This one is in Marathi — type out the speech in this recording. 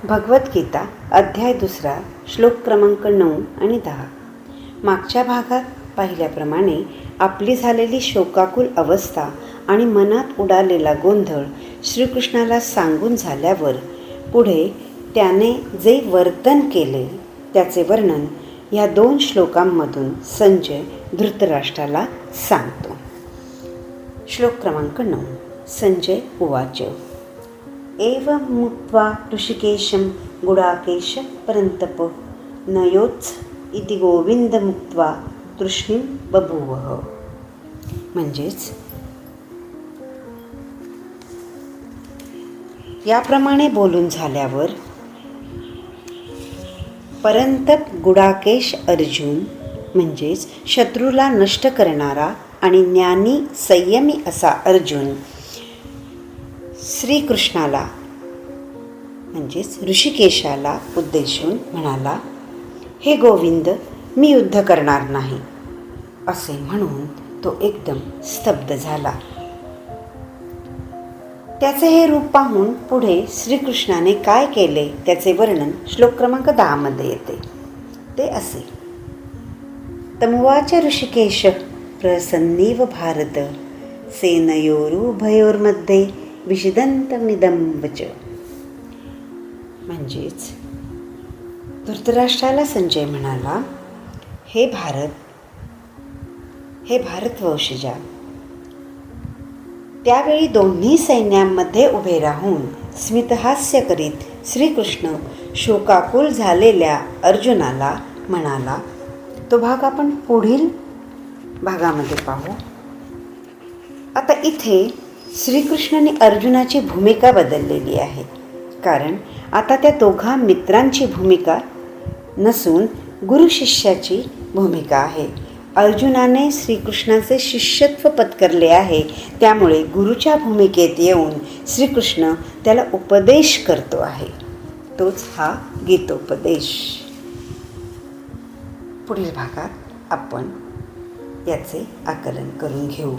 भगवद्गीता अध्याय 2 श्लोक क्रमांक 9 आणि 10. मागच्या भागात पाहिल्याप्रमाणे आपली झालेली शोकाकुल अवस्था आणि मनात उडालेला गोंधळ श्रीकृष्णाला सांगून झाल्यावर पुढे त्याने जे वर्तन केले त्याचे वर्णन या 2 श्लोकांमधून संजय धृतराष्ट्राला सांगतो. श्लोक क्रमांक 9. संजय उवाच. एवं मुक्त्वा ऋषिकेशं गुडाकेश परन्तप नयोत्स इति गोविंद मुक्त्वा तृष्णीं बभूवः. म्हणजेच याप्रमाणे बोलून झाल्यावर परंतप गुडाकेश अर्जुन म्हणजेच शत्रूला नष्ट करणारा आणि ज्ञानी संयमी असा अर्जुन श्रीकृष्णाला म्हणजेच ऋषिकेशाला उद्देशून म्हणाला, हे गोविंद, मी युद्ध करणार नाही. असे म्हणून तो एकदम स्तब्ध झाला. त्याचे हे रूप पाहून पुढे श्रीकृष्णाने काय केले त्याचे वर्णन श्लोक क्रमांक 10 मध्ये येते. ते असे. तमुवाच ऋषिकेश प्रसन्नीव भारत सेनयोरुभयोर्मध्ये विषिदन्तमिदं वच. म्हणजेच धृतराष्ट्राला संजय म्हणाला, हे भारतवंशजा. त्यावेळी दोन्ही सैन्यांमध्ये उभे राहून स्मितहास्य करीत श्रीकृष्ण शोकाकुल झालेल्या अर्जुनाला म्हणाला. तो भाग आपण पुढील भागामध्ये पाहू. आता इथे श्रीकृष्णाने अर्जुनाची भूमिका बदललेली आहे, कारण आता त्या दोघा मित्रांची भूमिका नसून गुरु शिष्याची भूमिका आहे. अर्जुनाने श्रीकृष्णाचे शिष्यत्व पत्करले आहे, त्यामुळे गुरुच्या भूमिकेत येऊन श्रीकृष्ण त्याला उपदेश करतो आहे. तोच हा गीतोपदेश. पुढील भागात आपण याचे आकलन करून घेऊ.